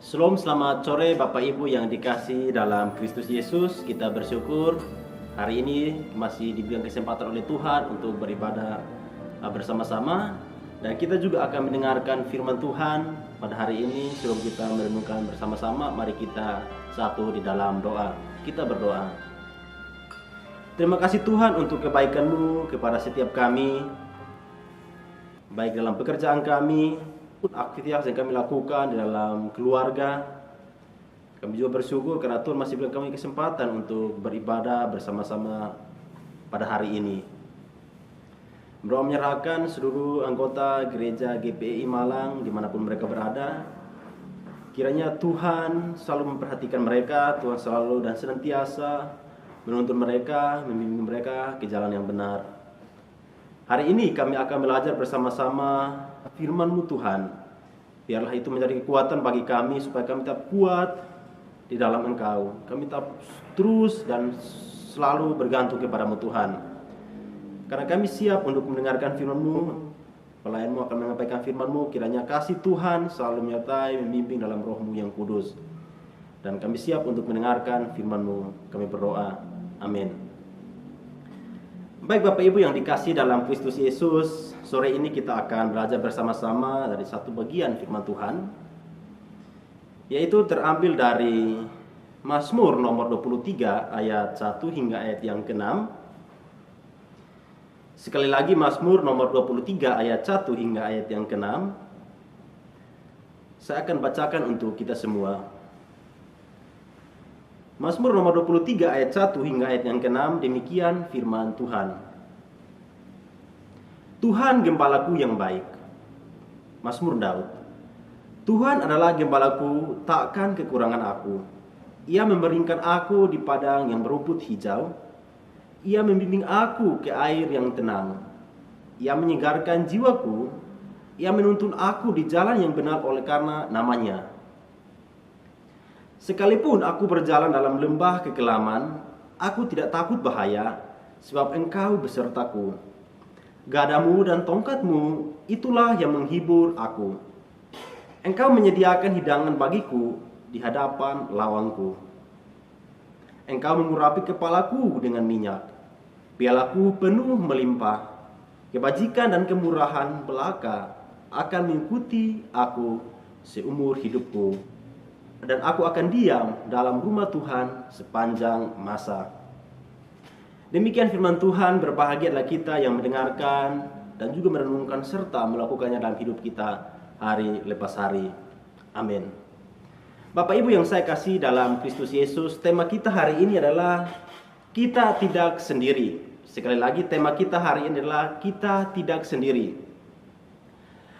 Shalom, selamat sore Bapak Ibu yang dikasihi dalam Kristus Yesus. Kita bersyukur hari ini masih diberikan kesempatan oleh Tuhan untuk beribadah bersama-sama. Dan kita juga akan mendengarkan firman Tuhan pada hari ini. Sebelum kita merenungkan bersama-sama, mari kita satu di dalam doa. Kita berdoa. Terima kasih Tuhan untuk kebaikan-Mu kepada setiap kami, baik dalam pekerjaan kami, aktivitas yang kami lakukan di dalam keluarga. Kami juga bersyukur karena Tuhan masih berikan kami kesempatan untuk beribadah bersama-sama pada hari ini. Berdoa menyerahkan seluruh anggota gereja GPI Malang dimanapun mereka berada. Kiranya Tuhan selalu memperhatikan mereka, Tuhan selalu dan senantiasa menuntun mereka, membimbing mereka ke jalan yang benar. Hari ini kami akan belajar bersama-sama firman-Mu Tuhan. Biarlah itu menjadi kekuatan bagi kami supaya kami tetap kuat di dalam Engkau. Kami tetap terus dan selalu bergantung kepada-Mu Tuhan. Karena kami siap untuk mendengarkan firman-Mu. Pelayan-Mu akan menyampaikan firman-Mu. Kiranya kasih Tuhan selalu menyertai, membimbing dalam Roh-Mu yang kudus. Dan kami siap untuk mendengarkan firman-Mu. Kami berdoa. Amin. Baik Bapak Ibu yang dikasihi dalam Kristus Yesus, sore ini kita akan belajar bersama-sama dari satu bagian firman Tuhan, yaitu terambil dari Mazmur nomor 23 ayat 1 hingga ayat yang ke-6. Sekali lagi Mazmur nomor 23 ayat 1 hingga ayat yang ke-6. Saya akan bacakan untuk kita semua. Mazmur nomor 23 ayat 1 hingga ayat yang ke-6, demikian firman Tuhan. Tuhan gembalaku yang baik. Mazmur Daud. Tuhan adalah gembalaku, takkan kekurangan aku. Ia membaringkan aku di padang yang berumput hijau. Ia membimbing aku ke air yang tenang. Ia menyegarkan jiwaku. Ia menuntun aku di jalan yang benar oleh karena namanya. Sekalipun aku berjalan dalam lembah kekelaman, aku tidak takut bahaya, sebab Engkau besertaku. Gadamu dan tongkatmu, itulah yang menghibur aku. Engkau menyediakan hidangan bagiku di hadapan lawangku. Engkau mengurapi kepalaku dengan minyak. Pialaku penuh melimpah. Kebajikan dan kemurahan belaka akan mengikuti aku seumur hidupku. Dan aku akan diam dalam rumah Tuhan sepanjang masa. Demikian firman Tuhan. Berbahagia adalah kita yang mendengarkan dan juga merenungkan serta melakukannya dalam hidup kita hari lepas hari. Amin. Bapak Ibu yang saya kasih dalam Kristus Yesus, tema kita hari ini adalah kita tidak sendiri. Sekali lagi, tema kita hari ini adalah kita tidak sendiri.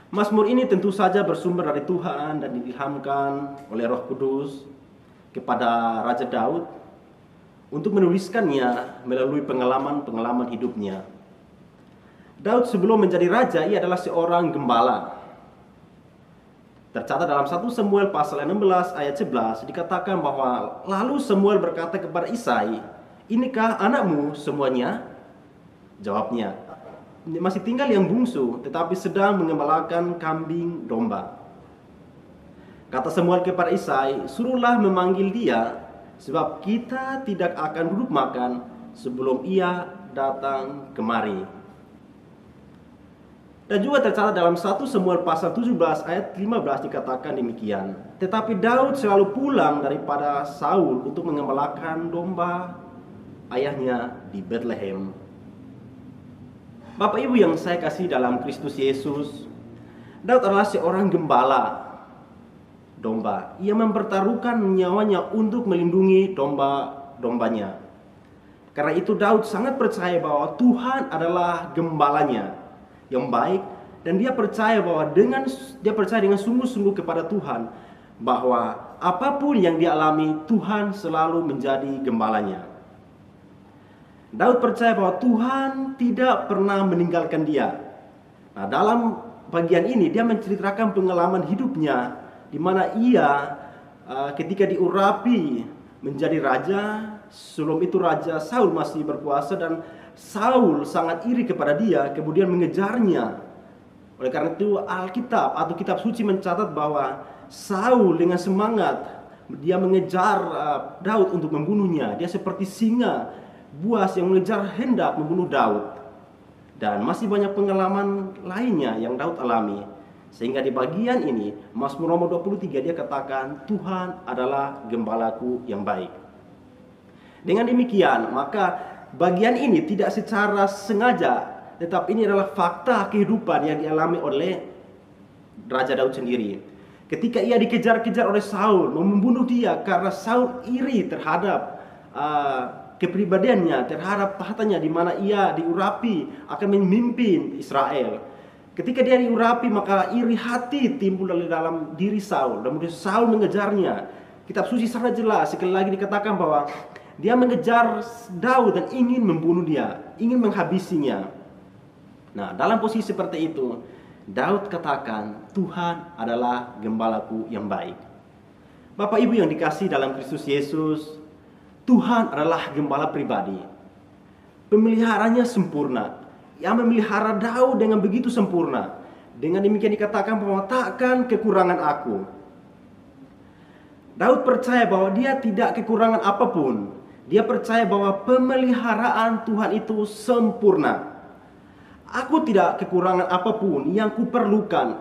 Mazmur ini tentu saja bersumber dari Tuhan dan diilhamkan oleh Roh Kudus kepada Raja Daud untuk menuliskannya melalui pengalaman-pengalaman hidupnya. Daud sebelum menjadi raja, ia adalah seorang gembala. Tercatat dalam 1 Samuel pasal 16 ayat 11 dikatakan bahwa lalu Samuel berkata kepada Isai, "Inikah anakmu semuanya?" Jawabnya, "Masih tinggal yang bungsu, tetapi sedang mengembalakan kambing domba." Kata Samuel kepada Isai, "Suruhlah memanggil dia, sebab kita tidak akan duduk makan sebelum ia datang kemari." Dan juga tercatat dalam 1 Samuel pasal 17 ayat 15 dikatakan demikian. Tetapi Daud selalu pulang daripada Saul untuk mengembalakan domba ayahnya di Bethlehem. Bapak Ibu yang saya kasih dalam Kristus Yesus, Daud adalah seorang gembala domba. Ia mempertaruhkan nyawanya untuk melindungi domba-dombanya. Karena itu Daud sangat percaya bahwa Tuhan adalah gembalanya yang baik, dan dia percaya dengan sungguh-sungguh kepada Tuhan bahwa apapun yang dia alami, Tuhan selalu menjadi gembalanya. Daud percaya bahwa Tuhan tidak pernah meninggalkan dia. Nah, dalam bagian ini dia menceritakan pengalaman hidupnya, di mana ia ketika diurapi menjadi raja. Sebelum itu Raja Saul masih berkuasa dan Saul sangat iri kepada dia, kemudian mengejarnya. Oleh karena itu Alkitab atau kitab suci mencatat bahwa Saul dengan semangat dia mengejar Daud untuk membunuhnya. Dia seperti singa buas yang mengejar hendak membunuh Daud. Dan masih banyak pengalaman lainnya yang Daud alami. Sehingga di bagian ini Mazmur nomor 23 dia katakan, Tuhan adalah gembalaku yang baik. Dengan demikian maka bagian ini tidak secara sengaja, tetapi ini adalah fakta kehidupan yang dialami oleh Raja Daud sendiri. Ketika ia dikejar-kejar oleh Saul, membunuh dia karena Saul iri terhadap kepribadiannya, terhadap tahtanya di mana ia diurapi akan memimpin Israel. Ketika dia diurapi, maka iri hati timbul dari dalam diri Saul, dan kemudian Saul mengejarnya. Kitab suci sangat jelas sekali lagi dikatakan bahwa dia mengejar Daud dan ingin membunuh dia, ingin menghabisinya. Nah, dalam posisi seperti itu, Daud katakan, Tuhan adalah gembalaku yang baik. Bapak Ibu yang dikasihi dalam Kristus Yesus, Tuhan adalah gembala pribadi. Pemeliharanya sempurna. Yang memelihara Daud dengan begitu sempurna. Dengan demikian dikatakan bahwa takkan kekurangan aku. Daud percaya bahwa dia tidak kekurangan apapun. Dia percaya bahwa pemeliharaan Tuhan itu sempurna. Aku tidak kekurangan apapun yang kuperlukan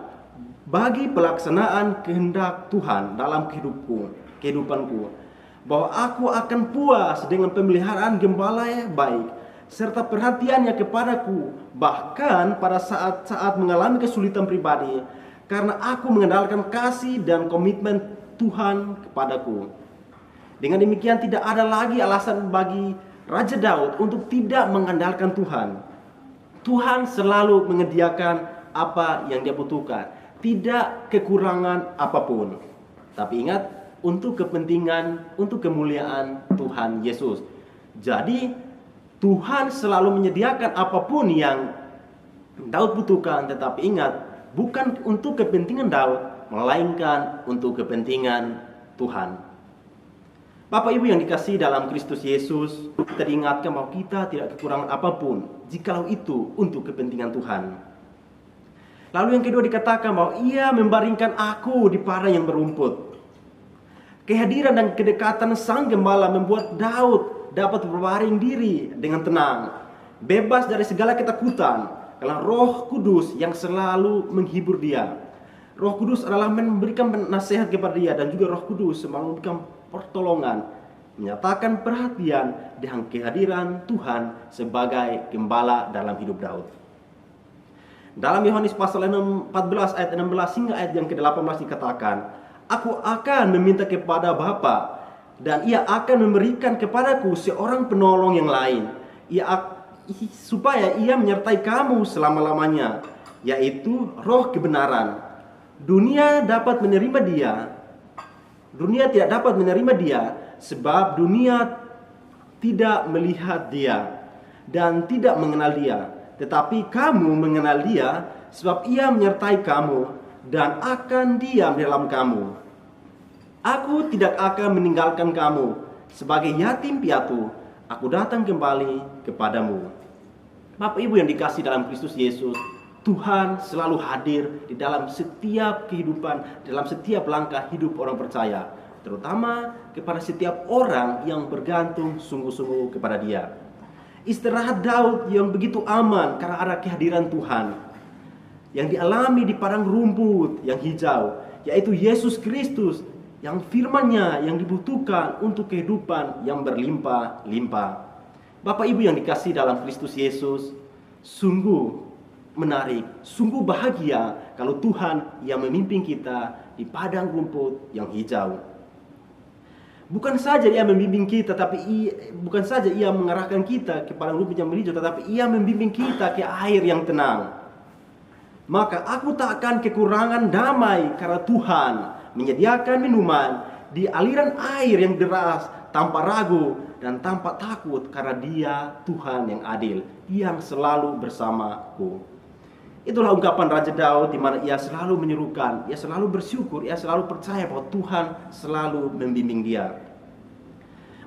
bagi pelaksanaan kehendak Tuhan dalam kehidupanku. Bahwa aku akan puas dengan pemeliharaan gembala yang baik serta perhatiannya kepadaku, bahkan pada saat-saat mengalami kesulitan pribadi, karena aku mengandalkan kasih dan komitmen Tuhan kepadaku. Dengan demikian tidak ada lagi alasan bagi Raja Daud untuk tidak mengandalkan Tuhan. Tuhan selalu menyediakan apa yang dia butuhkan, tidak kekurangan apapun. Tapi ingat, untuk kepentingan, untuk kemuliaan Tuhan Yesus. Jadi Tuhan selalu menyediakan apapun yang Daud butuhkan, tetapi ingat, bukan untuk kepentingan Daud, melainkan untuk kepentingan Tuhan. Bapak Ibu yang dikasihi dalam Kristus Yesus, kita diingatkan bahwa kita tidak kekurangan apapun jikalau itu untuk kepentingan Tuhan. Lalu yang kedua dikatakan bahwa ia membaringkan aku di padang yang berumput. Kehadiran dan kedekatan sang gembala membuat Daud dapat berbaring diri dengan tenang, bebas dari segala ketakutan, karena Roh Kudus yang selalu menghibur dia. Roh Kudus adalah memberikan nasihat kepada dia, dan juga Roh Kudus memberikan pertolongan, menyatakan perhatian dengan kehadiran Tuhan sebagai gembala dalam hidup Daud. Dalam Yohanes pasal 14 ayat 16 hingga ayat yang ke-18 dikatakan, Aku akan meminta kepada Bapa, dan ia akan memberikan kepadaku seorang penolong yang lain, supaya ia menyertai kamu selama-lamanya, yaitu Roh kebenaran. Dunia tidak dapat menerima dia, sebab dunia tidak melihat dia dan tidak mengenal dia. Tetapi kamu mengenal dia, sebab ia menyertai kamu dan akan diam di dalam kamu. Aku tidak akan meninggalkan kamu sebagai yatim piatu. Aku datang kembali kepadamu. Bapak Ibu yang dikasihi dalam Kristus Yesus, Tuhan selalu hadir di dalam setiap kehidupan, dalam setiap langkah hidup orang percaya, terutama kepada setiap orang yang bergantung sungguh-sungguh kepada Dia. Istirahat Daud yang begitu aman karena ada kehadiran Tuhan yang dialami di padang rumput yang hijau, yaitu Yesus Kristus, yang firman-Nya yang dibutuhkan untuk kehidupan yang berlimpah-limpah. Bapak Ibu yang dikasihi dalam Kristus Yesus, sungguh menarik, sungguh bahagia kalau Tuhan yang memimpin kita di padang rumput yang hijau. Bukan saja Ia membimbing kita, bukan saja Ia mengarahkan kita ke padang rumput yang hijau, tetapi Ia membimbing kita ke air yang tenang. Maka aku tak akan kekurangan damai karena Tuhan menyediakan minuman di aliran air yang deras tanpa ragu dan tanpa takut, karena Dia Tuhan yang adil yang selalu bersamaku. Itulah ungkapan Raja Daud di mana ia selalu menyerukan, ia selalu bersyukur, ia selalu percaya bahwa Tuhan selalu membimbing dia.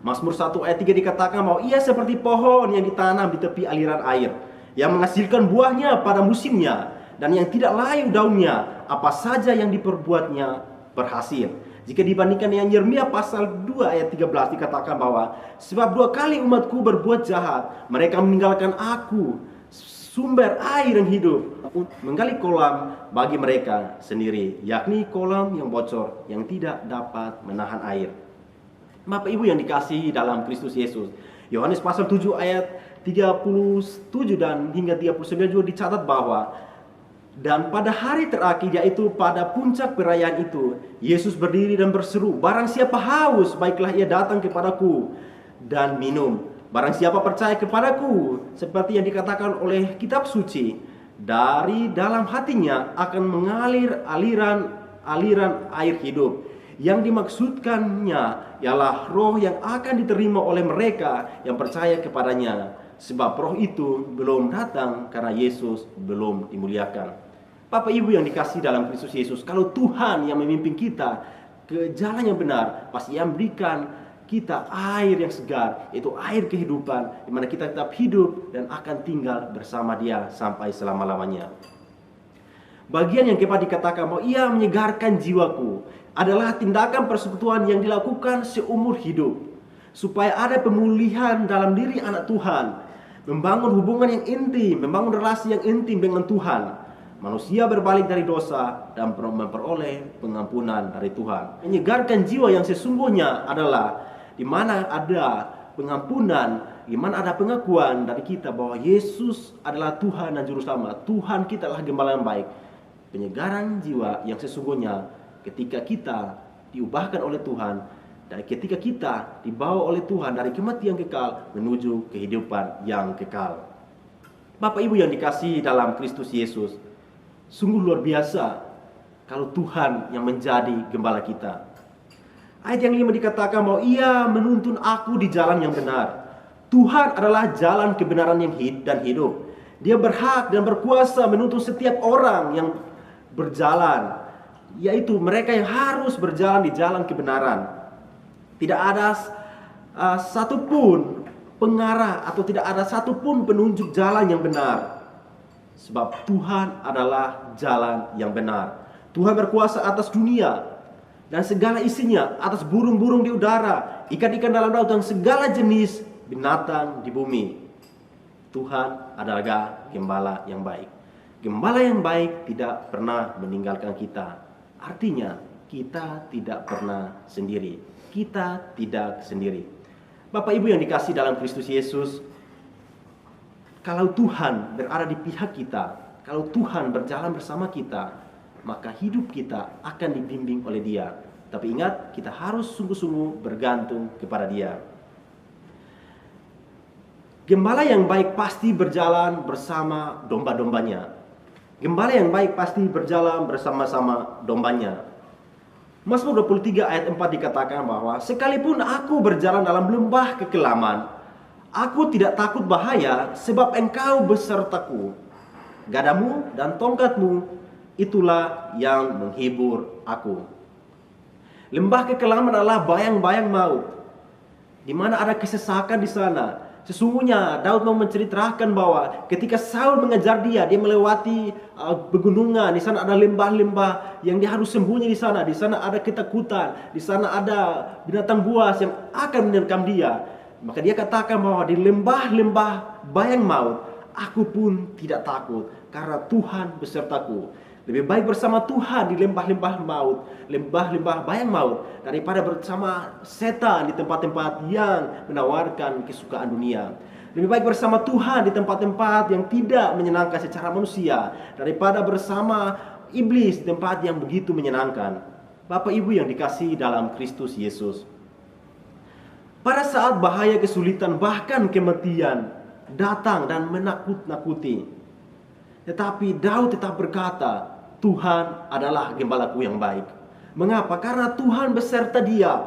Mazmur 1 ayat 3 dikatakan bahwa ia seperti pohon yang ditanam di tepi aliran air, yang menghasilkan buahnya pada musimnya, dan yang tidak layu daunnya, apa saja yang diperbuatnya berhasil. Jika dibandingkan dengan Yeremia pasal 2 ayat 13 dikatakan bahwa sebab 2 kali umatku berbuat jahat, mereka meninggalkan aku, sumber air yang hidup, menggali kolam bagi mereka sendiri, yakni kolam yang bocor yang tidak dapat menahan air. Bapak Ibu yang dikasihi dalam Kristus Yesus, Yohanes pasal 7 ayat 37 dan hingga 39 juga dicatat bahwa dan pada hari terakhir, yaitu pada puncak perayaan itu, Yesus berdiri dan berseru, barang siapa haus, baiklah ia datang kepadaku dan minum. Barang siapa percaya kepadaku, seperti yang dikatakan oleh kitab suci, dari dalam hatinya akan mengalir aliran air hidup. Yang dimaksudkannya ialah roh yang akan diterima oleh mereka yang percaya kepadanya. Sebab roh itu belum datang karena Yesus belum dimuliakan. Bapak Ibu yang dikasihi dalam Kristus Yesus, kalau Tuhan yang memimpin kita ke jalan yang benar, pasti Ia memberikan kita air yang segar, yaitu air kehidupan, di mana kita tetap hidup dan akan tinggal bersama Dia sampai selama-lamanya. Bagian yang keempat dikatakan bahwa Ia menyegarkan jiwaku, adalah tindakan persekutuan yang dilakukan seumur hidup, supaya ada pemulihan dalam diri anak Tuhan, membangun hubungan yang intim, membangun relasi yang intim dengan Tuhan. Manusia berbalik dari dosa dan memperoleh pengampunan dari Tuhan. Menyegarkan jiwa yang sesungguhnya adalah di mana ada pengampunan, di mana ada pengakuan dari kita bahwa Yesus adalah Tuhan dan Juru Selamat. Tuhan kita adalah gembala yang baik. Penyegaran jiwa yang sesungguhnya ketika kita diubahkan oleh Tuhan, dan ketika kita dibawa oleh Tuhan dari kematian kekal menuju kehidupan yang kekal. Bapak Ibu yang dikasihi dalam Kristus Yesus, sungguh luar biasa kalau Tuhan yang menjadi gembala kita. Ayat yang 5 dikatakan bahwa Ia menuntun aku di jalan yang benar. Tuhan adalah jalan kebenaran yang hidup. Dia berhak dan berkuasa menuntun setiap orang yang berjalan, yaitu mereka yang harus berjalan di jalan kebenaran. Tidak ada satupun pengarah atau tidak ada satupun penunjuk jalan yang benar. Sebab Tuhan adalah jalan yang benar. Tuhan berkuasa atas dunia dan segala isinya, atas burung-burung di udara, ikan-ikan dalam laut, dan segala jenis binatang di bumi. Tuhan adalah gembala yang baik. Gembala yang baik tidak pernah meninggalkan kita. Artinya kita tidak pernah sendiri. Kita tidak sendiri. Bapak Ibu yang dikasihi dalam Kristus Yesus, kalau Tuhan berada di pihak kita, kalau Tuhan berjalan bersama kita, maka hidup kita akan dibimbing oleh Dia. Tapi ingat, kita harus sungguh-sungguh bergantung kepada Dia. Gembala yang baik pasti berjalan bersama domba-dombanya. Gembala yang baik pasti berjalan bersama-sama dombanya. Mazmur 23 ayat 4 dikatakan bahwa sekalipun aku berjalan dalam lembah kekelaman, aku tidak takut bahaya, sebab Engkau besertaku. Gadamu dan tongkatmu, itulah yang menghibur aku. Lembah kekelaman adalah bayang-bayang maut, di mana ada kesesakan di sana. Sesungguhnya Daud mau menceritakan bahwa ketika Saul mengejar dia melewati pegunungan. Di sana ada lembah-lembah yang dia harus sembunyi di sana. Di sana ada ketakutan, di sana ada binatang buas yang akan menerkam dia. Maka dia katakan bahwa di lembah-lembah bayang maut, aku pun tidak takut, karena Tuhan besertaku. Lebih baik bersama Tuhan di lembah-lembah maut, lembah-lembah bayang maut, daripada bersama setan di tempat-tempat yang menawarkan kesukaan dunia. Lebih baik bersama Tuhan di tempat-tempat yang tidak menyenangkan secara manusia, daripada bersama iblis di tempat yang begitu menyenangkan. Bapak Ibu yang dikasihi dalam Kristus Yesus, pada saat bahaya, kesulitan, bahkan kematian datang dan menakut-nakuti, tetapi Daud tetap berkata, Tuhan adalah gembalaku yang baik. Mengapa? Karena Tuhan beserta dia.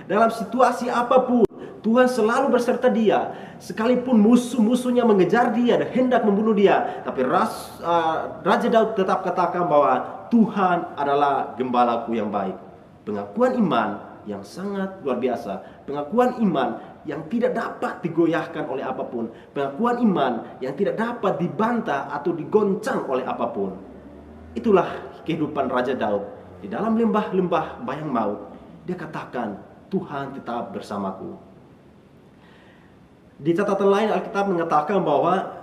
Dalam situasi apapun, Tuhan selalu beserta dia. Sekalipun musuh-musuhnya mengejar dia dan hendak membunuh dia, tapi Raja Daud tetap katakan bahwa Tuhan adalah gembalaku yang baik. Pengakuan iman yang sangat luar biasa. Pengakuan iman yang tidak dapat digoyahkan oleh apapun. Pengakuan iman yang tidak dapat dibantah atau digoncang oleh apapun. Itulah kehidupan Raja Daud. di dalam lembah-lembah bayang maut, dia katakan, Tuhan tetap bersamaku. Di catatan lain Alkitab mengatakan bahwa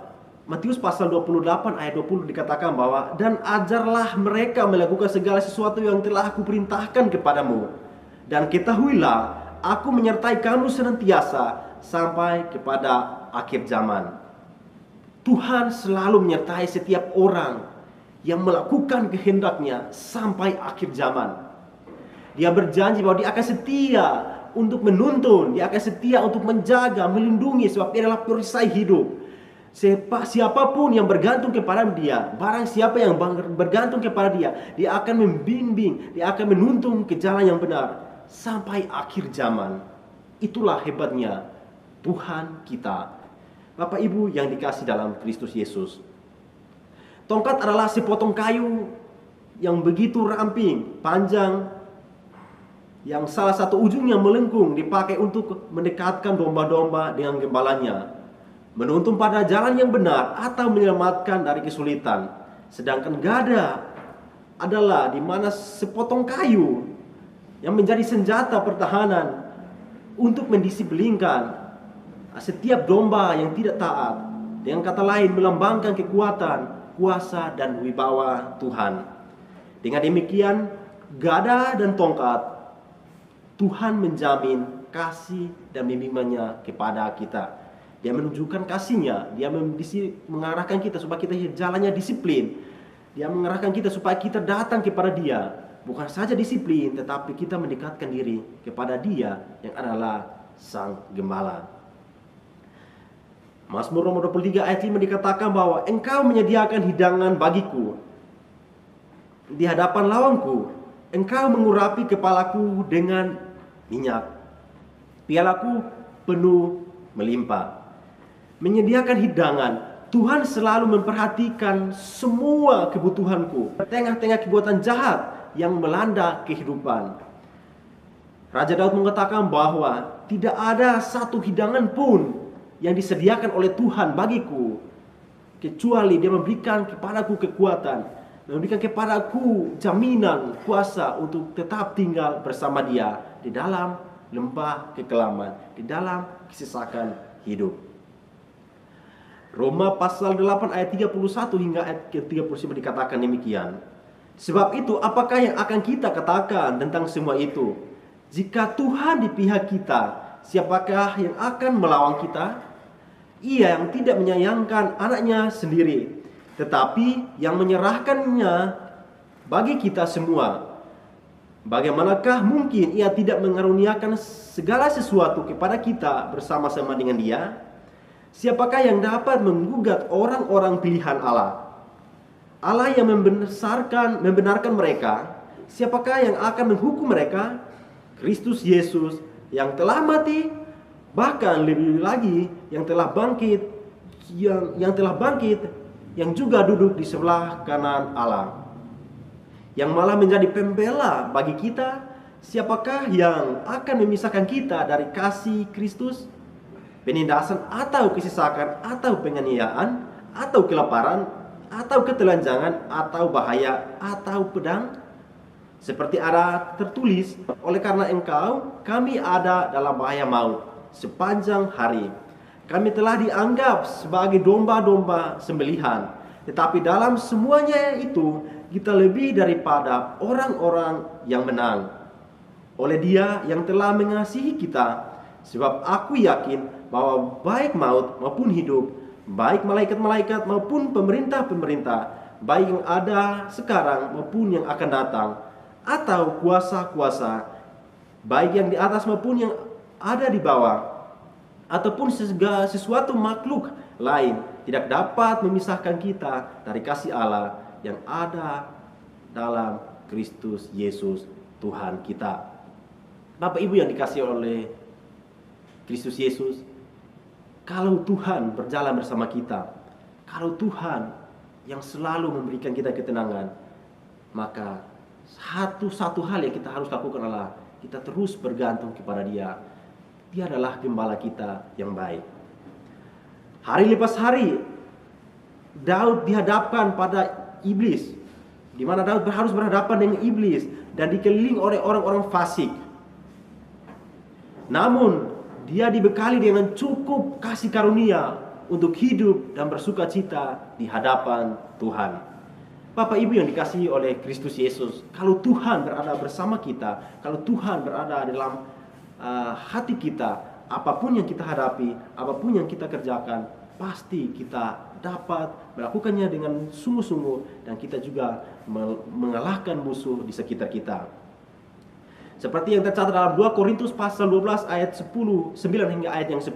Matius pasal 28 ayat 20 dikatakan bahwa, dan ajarlah mereka melakukan segala sesuatu yang telah aku perintahkan kepadamu. Dan ketahuilah, aku menyertai kamu senantiasa sampai kepada akhir zaman. Tuhan selalu menyertai setiap orang yang melakukan kehendaknya sampai akhir zaman. Dia berjanji bahwa dia akan setia untuk menuntun, dia akan setia untuk menjaga, melindungi, sebab dia adalah perisai hidup. Siapapun yang bergantung kepada dia, barang siapa yang bergantung kepada dia, dia akan membimbing, dia akan menuntun ke jalan yang benar sampai akhir zaman. Itulah hebatnya Tuhan kita. Bapak Ibu yang dikasih dalam Kristus Yesus, tongkat adalah sepotong kayu yang begitu ramping, panjang, yang salah satu ujungnya melengkung, dipakai untuk mendekatkan domba-domba dengan gembalanya, menuntun pada jalan yang benar atau menyelamatkan dari kesulitan. Sedangkan gada adalah di mana sepotong kayu yang menjadi senjata pertahanan untuk mendisiplinkan setiap domba yang tidak taat. Dengan kata lain, melambangkan kekuatan, kuasa, dan wibawa Tuhan. Dengan demikian, gada dan tongkat, Tuhan menjamin kasih dan bimbingannya kepada kita. Dia menunjukkan kasihnya, dia mengarahkan kita supaya kita jalannya disiplin. Dia mengarahkan kita supaya kita datang kepada dia. Bukan saja disiplin, tetapi kita mendekatkan diri kepada dia yang adalah Sang Gembala. Mazmur nomor 23 ayat 5 dikatakan bahwa Engkau menyediakan hidangan bagiku di hadapan lawanku. Engkau mengurapi kepalaku dengan minyak, pialaku penuh melimpah. Menyediakan hidangan, Tuhan selalu memperhatikan semua kebutuhanku tengah-tengah kebuatan jahat yang melanda kehidupan. Raja Daud mengatakan bahwa tidak ada satu hidangan pun yang disediakan oleh Tuhan bagiku, kecuali dia memberikan kepadaku kekuatan, memberikan kepadaku jaminan kuasa untuk tetap tinggal bersama dia di dalam lembah kekelaman, di dalam kesesakan hidup. Roma pasal 8 ayat 31 hingga ayat ke-35 dikatakan demikian. Sebab itu, apakah yang akan kita katakan tentang semua itu? Jika Tuhan di pihak kita, siapakah yang akan melawan kita? Ia yang tidak menyayangkan anaknya sendiri, tetapi yang menyerahkannya bagi kita semua. Bagaimanakah mungkin ia tidak mengaruniakan segala sesuatu kepada kita bersama-sama dengan dia? Siapakah yang dapat menggugat orang-orang pilihan Allah? Allah yang membenarkan mereka. Siapakah yang akan menghukum mereka? Kristus Yesus yang telah mati, bahkan lebih lagi yang telah bangkit, yang juga duduk di sebelah kanan Allah, yang malah menjadi pembela bagi kita. Siapakah yang akan memisahkan kita dari kasih Kristus? Penindasan atau kesesakan atau penganiayaan atau kelaparan atau ketelanjangan atau bahaya atau pedang? Seperti ada tertulis, oleh karena engkau kami ada dalam bahaya maut sepanjang hari. Kami telah dianggap sebagai domba-domba sembelihan, tetapi dalam semuanya itu kita lebih daripada orang-orang yang menang oleh Dia yang telah mengasihi kita. Sebab aku yakin bahwa baik maut maupun hidup, baik malaikat-malaikat maupun pemerintah-pemerintah, baik yang ada sekarang maupun yang akan datang, atau kuasa-kuasa, baik yang di atas maupun yang ada di bawah, ataupun segala sesuatu makhluk lain, tidak dapat memisahkan kita dari kasih Allah yang ada dalam Kristus Yesus Tuhan kita. Bapak Ibu yang dikasihi oleh Kristus Yesus, kalau Tuhan berjalan bersama kita, kalau Tuhan yang selalu memberikan kita ketenangan, maka satu hal yang kita harus lakukan adalah kita terus bergantung kepada Dia. Dia adalah gembala kita yang baik. Hari lepas hari, Daud dihadapkan pada iblis. di mana Daud harus berhadapan dengan iblis dan dikelilingi oleh orang-orang fasik. Namun dia dibekali dengan cukup kasih karunia untuk hidup dan bersuka cita di hadapan Tuhan. Bapak Ibu yang dikasihi oleh Kristus Yesus, kalau Tuhan berada bersama kita, kalau Tuhan berada dalam hati kita, apapun yang kita hadapi, apapun yang kita kerjakan, pasti kita dapat melakukannya dengan sungguh-sungguh, dan kita juga mengalahkan musuh di sekitar kita. Seperti yang tercatat dalam 2 Korintus pasal 12 ayat 9 hingga ayat yang 10.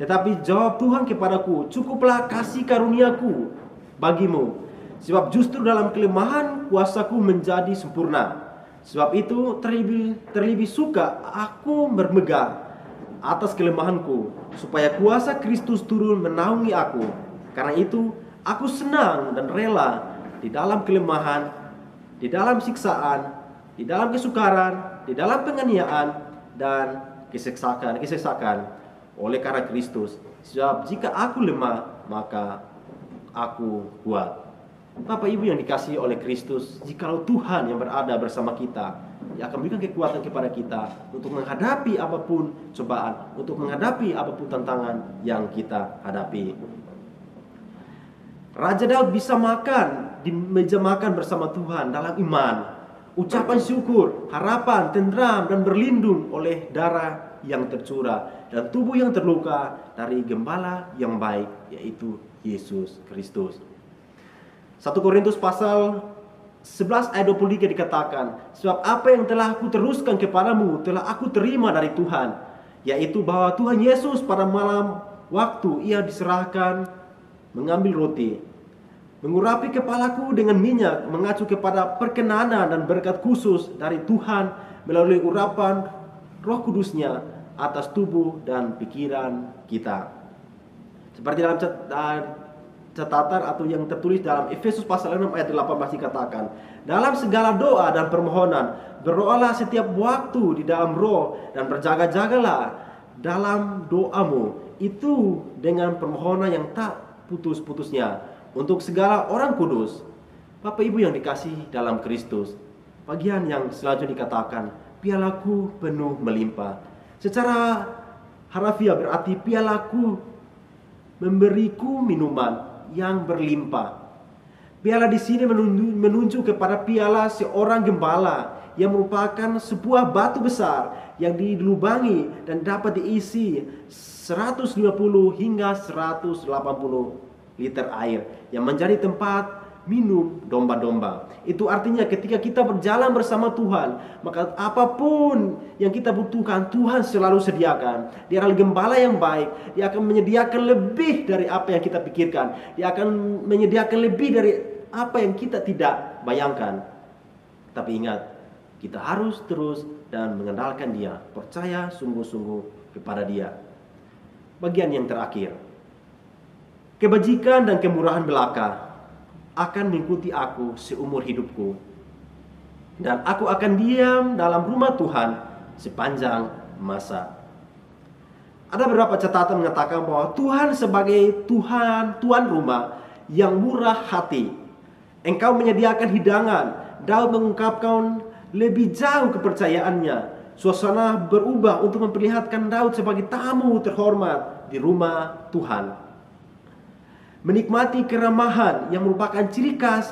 Tetapi jawab Tuhan kepadaku, cukuplah kasih karuniaku bagimu, sebab justru dalam kelemahan kuasaku menjadi sempurna. Sebab itu terlebih suka aku bermegah atas kelemahanku, supaya kuasa Kristus turun menaungi aku. Karena itu aku senang dan rela di dalam kelemahan, di dalam siksaan, di dalam kesukaran, di dalam penganiayaan dan kesesakan oleh karena Kristus. Sebab jika aku lemah, maka aku kuat. Bapak Ibu yang dikasihi oleh Kristus, jikalau Tuhan yang berada bersama kita, Dia akan berikan kekuatan kepada kita untuk menghadapi apapun cobaan, untuk menghadapi apapun tantangan yang kita hadapi. Raja Daud bisa makan di meja makan bersama Tuhan dalam iman, ucapan syukur, harapan, tentram, dan berlindung oleh darah yang tercurah dan tubuh yang terluka dari gembala yang baik, yaitu Yesus Kristus. 1 Korintus pasal 11 ayat 23 dikatakan, sebab apa yang telah aku teruskan kepadamu telah aku terima dari Tuhan, yaitu bahwa Tuhan Yesus pada malam waktu Ia diserahkan mengambil roti, mengurapi kepalaku dengan minyak, mengacu kepada perkenanan dan berkat khusus dari Tuhan melalui urapan Roh Kudus-Nya atas tubuh dan pikiran kita. Seperti dalam catatan atau yang tertulis dalam Efesus pasal 6 ayat 18 dikatakan, dalam segala doa dan permohonan berdoalah setiap waktu di dalam roh, dan berjaga-jagalah dalam doamu itu dengan permohonan yang tak putus-putusnya untuk segala orang kudus. Bapak Ibu yang dikasihi dalam Kristus, bagian yang selanjutnya dikatakan, pialaku penuh melimpah. Secara harafiah berarti pialaku memberiku minuman yang berlimpah. Piala di sini menunjuk kepada piala seorang gembala yang merupakan sebuah batu besar yang dilubangi dan dapat diisi 150 hingga 180 liter air yang menjadi tempat minum domba-domba. Itu artinya ketika kita berjalan bersama Tuhan, maka apapun yang kita butuhkan Tuhan selalu sediakan. Dia adalah gembala yang baik. Dia akan menyediakan lebih dari apa yang kita pikirkan. Dia akan menyediakan lebih dari apa yang kita tidak bayangkan. Tapi ingat, kita harus terus dan mengandalkan Dia, percaya sungguh-sungguh kepada Dia. Bagian yang terakhir, kebajikan dan kemurahan belaka akan mengikuti aku seumur hidupku, dan aku akan diam dalam rumah Tuhan sepanjang masa. Ada beberapa catatan mengatakan bahwa Tuhan sebagai tuan rumah yang murah hati. Engkau menyediakan hidangan. Daud mengungkapkan lebih jauh kepercayaannya. Suasana berubah untuk memperlihatkan Daud sebagai tamu terhormat di rumah Tuhan. Menikmati keramahan yang merupakan ciri khas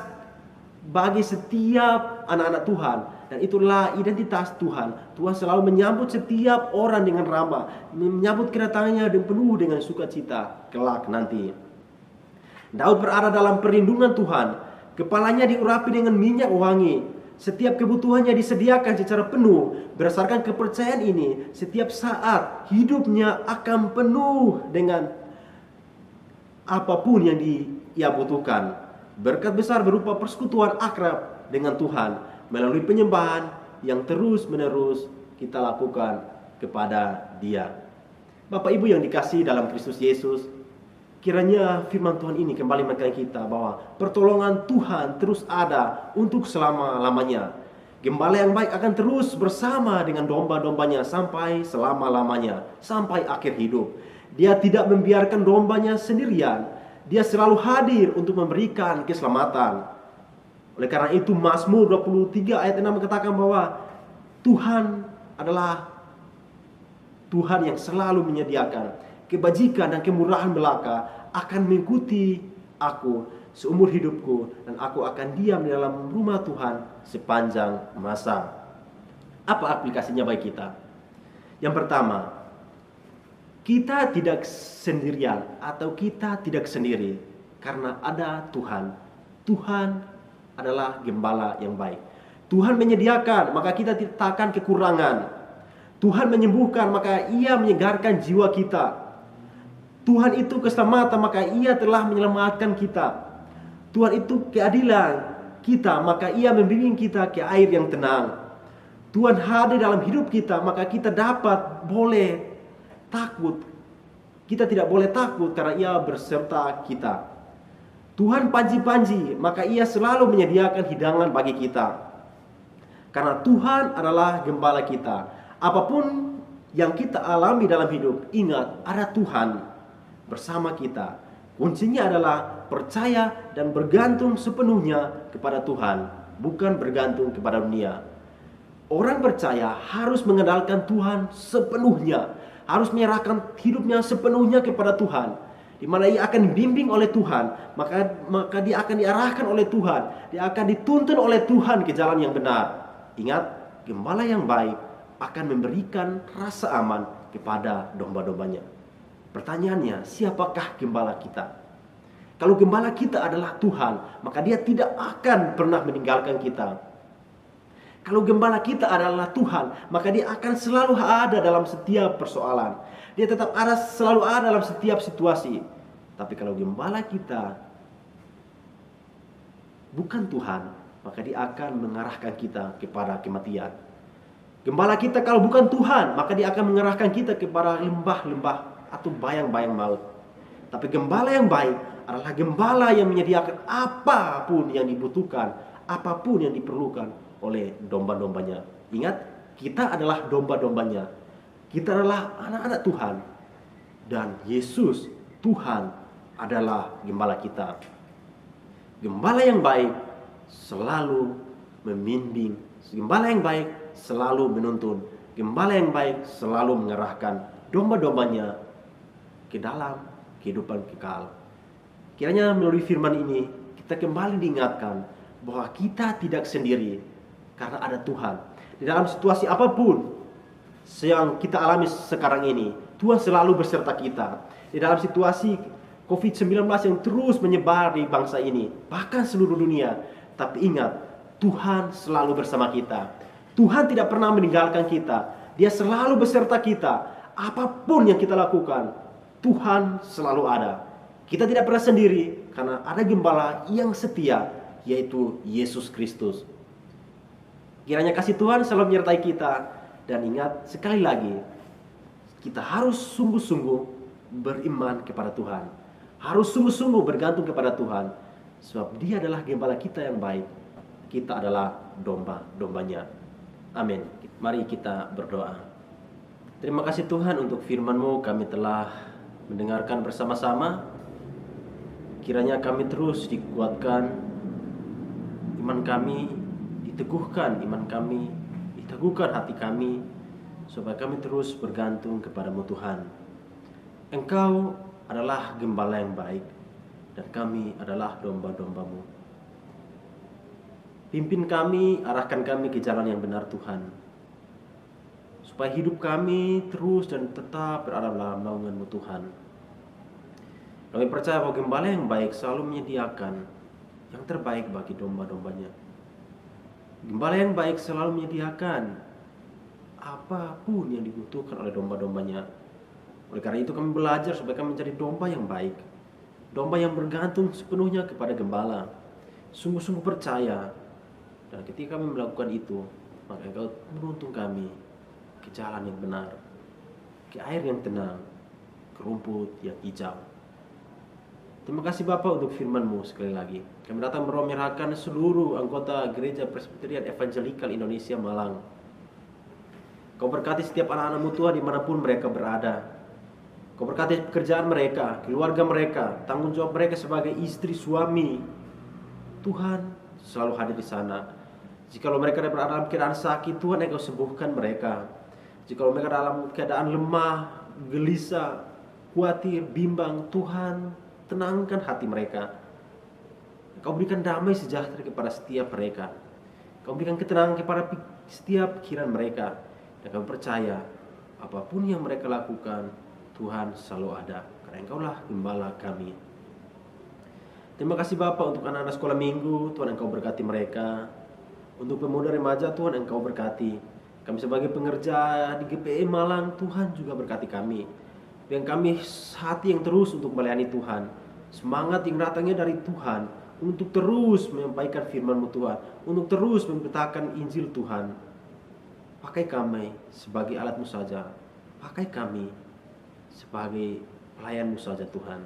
bagi setiap anak-anak Tuhan, dan itulah identitas Tuhan. Tuhan selalu menyambut setiap orang dengan ramah, menyambut kedatangannya dan penuh dengan sukacita kelak nanti. Daud berada dalam perlindungan Tuhan. Kepalanya diurapi dengan minyak wangi. Setiap kebutuhannya disediakan secara penuh. Berdasarkan kepercayaan ini, setiap saat hidupnya akan penuh dengan apapun yang ia butuhkan. Berkat besar berupa persekutuan akrab dengan Tuhan melalui penyembahan yang terus-menerus kita lakukan kepada Dia. Bapak Ibu yang dikasihi dalam Kristus Yesus, kiranya firman Tuhan ini kembali mengingatkan kita bahwa pertolongan Tuhan terus ada untuk selama-lamanya. Gembala yang baik akan terus bersama dengan domba-dombanya sampai selama-lamanya, sampai akhir hidup. Dia tidak membiarkan dombanya sendirian. Dia selalu hadir untuk memberikan keselamatan. Oleh karena itu Mazmur 23 ayat 6 mengatakan bahwa Tuhan adalah Tuhan yang selalu menyediakan kebajikan dan kemurahan belaka akan mengikuti aku seumur hidupku, dan aku akan diam di dalam rumah Tuhan sepanjang masa. Apa aplikasinya bagi kita? Yang pertama, kita tidak sendirian atau kita tidak sendiri karena ada Tuhan. Tuhan adalah gembala yang baik. Tuhan menyediakan, maka kita tidak akan kekurangan. Tuhan menyembuhkan, maka Ia menyegarkan jiwa kita. Tuhan itu keselamatan, maka Ia telah menyelamatkan kita. Tuhan itu keadilan kita, maka Ia membimbing kita ke air yang tenang. Tuhan hadir dalam hidup kita, maka kita dapat boleh takut. Kita tidak boleh takut karena Ia berserta kita. Tuhan panji-panji, maka Ia selalu menyediakan hidangan bagi kita. Karena Tuhan adalah gembala kita. Apapun yang kita alami dalam hidup, ingat ada Tuhan bersama kita. Kuncinya adalah percaya dan bergantung sepenuhnya kepada Tuhan, bukan bergantung kepada dunia. Orang percaya harus mengandalkan Tuhan sepenuhnya, harus menyerahkan hidupnya sepenuhnya kepada Tuhan, di mana ia akan dibimbing oleh Tuhan, maka dia akan diarahkan oleh Tuhan, dia akan dituntun oleh Tuhan ke jalan yang benar. Ingat, gembala yang baik akan memberikan rasa aman kepada domba-dombanya. Pertanyaannya, siapakah gembala kita? Kalau gembala kita adalah Tuhan, maka Dia tidak akan pernah meninggalkan kita. Kalau gembala kita adalah Tuhan, maka Dia akan selalu ada dalam setiap persoalan. Dia tetap selalu ada dalam setiap situasi. Tapi kalau gembala kita bukan Tuhan, maka Dia akan mengarahkan kita kepada kematian. Gembala kita kalau bukan Tuhan, maka Dia akan mengarahkan kita kepada lembah-lembah atau bayang-bayang maut. Tapi gembala yang baik adalah gembala yang menyediakan apapun yang dibutuhkan, apapun yang diperlukan oleh domba-dombanya. Ingat, kita adalah domba-dombanya. Kita adalah anak-anak Tuhan. Dan Yesus, Tuhan, adalah gembala kita. Gembala yang baik selalu membimbing. Gembala yang baik selalu menuntun. Gembala yang baik selalu mengerahkan domba-dombanya ke dalam kehidupan kekal. Kiranya melalui firman ini kita kembali diingatkan bahwa kita tidak sendiri karena ada Tuhan. Di dalam situasi apapun yang kita alami sekarang ini, Tuhan selalu berserta kita. Di dalam situasi COVID-19 yang terus menyebar di bangsa ini, bahkan seluruh dunia, tapi ingat, Tuhan selalu bersama kita. Tuhan tidak pernah meninggalkan kita. Dia selalu beserta kita. Apapun yang kita lakukan, Tuhan selalu ada. Kita tidak pernah sendiri karena ada gembala yang setia, yaitu Yesus Kristus. Kiranya kasih Tuhan selalu menyertai kita. Dan ingat, sekali lagi, kita harus sungguh-sungguh beriman kepada Tuhan. Harus sungguh-sungguh bergantung kepada Tuhan. Sebab Dia adalah gembala kita yang baik. Kita adalah domba-dombanya. Amin. Mari kita berdoa. Terima kasih Tuhan untuk firman-Mu, kami telah mendengarkan bersama-sama. Kiranya kami terus dikuatkan, iman kami diteguhkan, diteguhkan hati kami, supaya kami terus bergantung kepada-Mu Tuhan. Engkau adalah gembala yang baik, dan kami adalah domba-domba-Mu. Pimpin kami, arahkan kami ke jalan yang benar Tuhan, supaya hidup kami terus dan tetap berada dalam naungan-Mu Tuhan. Kami percaya bahwa gembala yang baik selalu menyediakan yang terbaik bagi domba-dombanya. Gembala yang baik selalu menyediakan apapun yang dibutuhkan oleh domba-dombanya. Oleh karena itu kami belajar supaya kami menjadi domba yang baik, domba yang bergantung sepenuhnya kepada gembala, sungguh-sungguh percaya. Dan ketika kami melakukan itu, maka Engkau menuntun kami ke jalan yang benar, ke air yang tenang, ke rumput yang hijau. Terima kasih Bapak untuk firman-Mu sekali lagi. Kami datang menyerahkan seluruh anggota Gereja Presbyterian Evangelikal Indonesia Malang. Kau berkati setiap anak-anak-Mu Tuhan dimanapun mereka berada. Kau berkati pekerjaan mereka, keluarga mereka, tanggung jawab mereka sebagai istri, suami. Tuhan, selalu hadir di sana. Jikalau mereka berada dalam keadaan sakit, Tuhan Engkau sembuhkan mereka. Jikalau mereka dalam keadaan lemah, gelisah, khawatir, bimbang, Tuhan tenangkan hati mereka. Engkau berikan damai sejahtera kepada setiap mereka. Engkau berikan ketenangan kepada setiap pikiran mereka. Dan kami percaya apapun yang mereka lakukan, Tuhan selalu ada, karena Engkaulah gembala kami. Terima kasih Bapa untuk anak-anak sekolah minggu, Tuhan Engkau berkati mereka. Untuk pemuda remaja, Tuhan Engkau berkati. Kami sebagai pengerja di GPI Malang, Tuhan juga berkati kami. Dan kami hati yang terus untuk melayani Tuhan. Semangat yang datangnya dari Tuhan untuk terus menyampaikan firman-Mu Tuhan, untuk terus memberitakan Injil Tuhan. Pakai kami sebagai alat-Mu saja. Pakai kami sebagai pelayan-Mu saja Tuhan.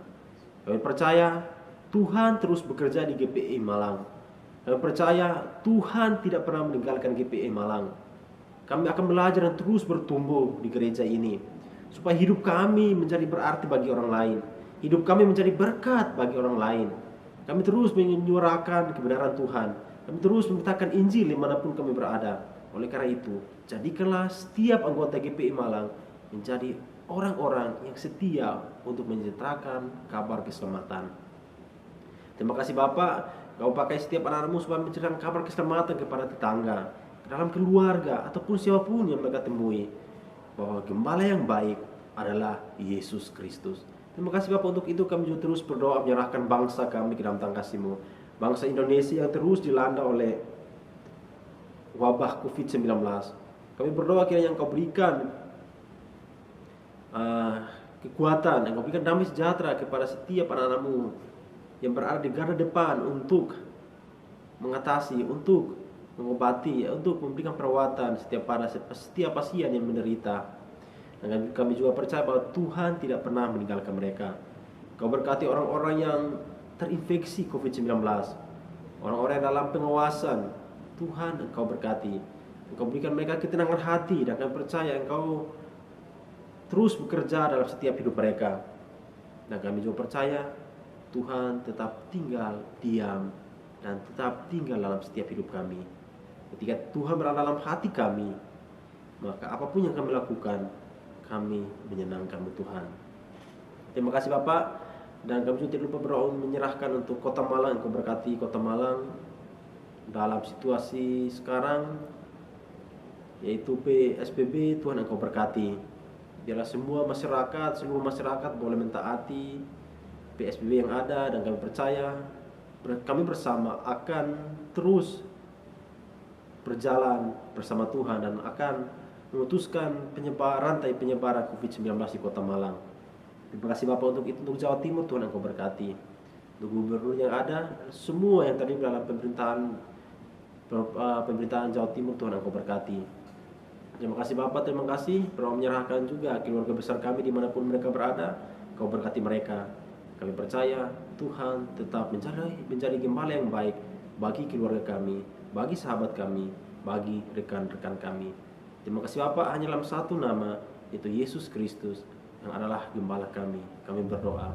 Kami percaya Tuhan terus bekerja di GPI Malang. Kami percaya Tuhan tidak pernah meninggalkan GPI Malang. Kami akan belajar dan terus bertumbuh di gereja ini, supaya hidup kami menjadi berarti bagi orang lain. Hidup kami menjadi berkat bagi orang lain. Kami terus menyuarakan kebenaran Tuhan. Kami terus memberitakan Injil dimanapun kami berada. Oleh karena itu, jadikanlah setiap anggota GPI Malang menjadi orang-orang yang setia untuk menyejahterakan kabar keselamatan. Terima kasih Bapak, Kau pakai setiap anak-anak-Mu supaya menceritakan kabar keselamatan kepada tetangga, dalam keluarga, ataupun siapapun yang mereka temui, bahwa gembala yang baik adalah Yesus Kristus. Terima kasih Bapak, untuk itu kami juga terus berdoa menyerahkan bangsa kami ke dalam tangan kasih-Mu. Bangsa Indonesia yang terus dilanda oleh wabah COVID-19. Kami berdoa kiranya Engkau berikan kekuatan, Engkau berikan damai sejahtera kepada setiap anak-anak-Mu yang berada di garda depan untuk mengatasi, untuk mengobati, untuk memberikan perawatan setiap pasien yang menderita. Dan kami juga percaya bahwa Tuhan tidak pernah meninggalkan mereka. Kau berkati orang-orang yang terinfeksi COVID-19, orang-orang yang dalam pengawasan. Tuhan Engkau berkati, Engkau berikan mereka ketenangan hati, dan kami percaya Engkau terus bekerja dalam setiap hidup mereka. Dan kami juga percaya Tuhan tetap tinggal diam dan tetap tinggal dalam setiap hidup kami. Ketika Tuhan berada dalam hati kami, maka apapun yang kami lakukan, kami menyenangkan-Mu Tuhan. Terima kasih Bapak, dan kami juga tidak lupa berdoa menyerahkan untuk Kota Malang. Engkau berkati Kota Malang dalam situasi sekarang, yaitu PSBB. Tuhan Engkau berkati. Biarlah semua masyarakat, seluruh masyarakat boleh mentaati PSBB yang ada, dan kami percaya kami bersama akan terus berjalan bersama Tuhan dan akan memutuskan rantai penyebaran COVID-19 di Kota Malang. Terima kasih Bapak untuk itu. Untuk Jawa Timur, Tuhan Engkau berkati. Untuk gubernur yang ada, semua yang tadi dalam pemerintahan Jawa Timur, Tuhan Engkau berkati. Terima kasih Bapak, terima kasih. Berdoa menyerahkan juga keluarga besar kami dimanapun mereka berada. Engkau berkati mereka. Kami percaya Tuhan tetap menjadi gembala yang baik bagi keluarga kami, bagi sahabat kami, bagi rekan-rekan kami. Terima kasih Bapak, hanya dalam satu nama, yaitu Yesus Kristus, yang adalah gembala kami. Kami berdoa.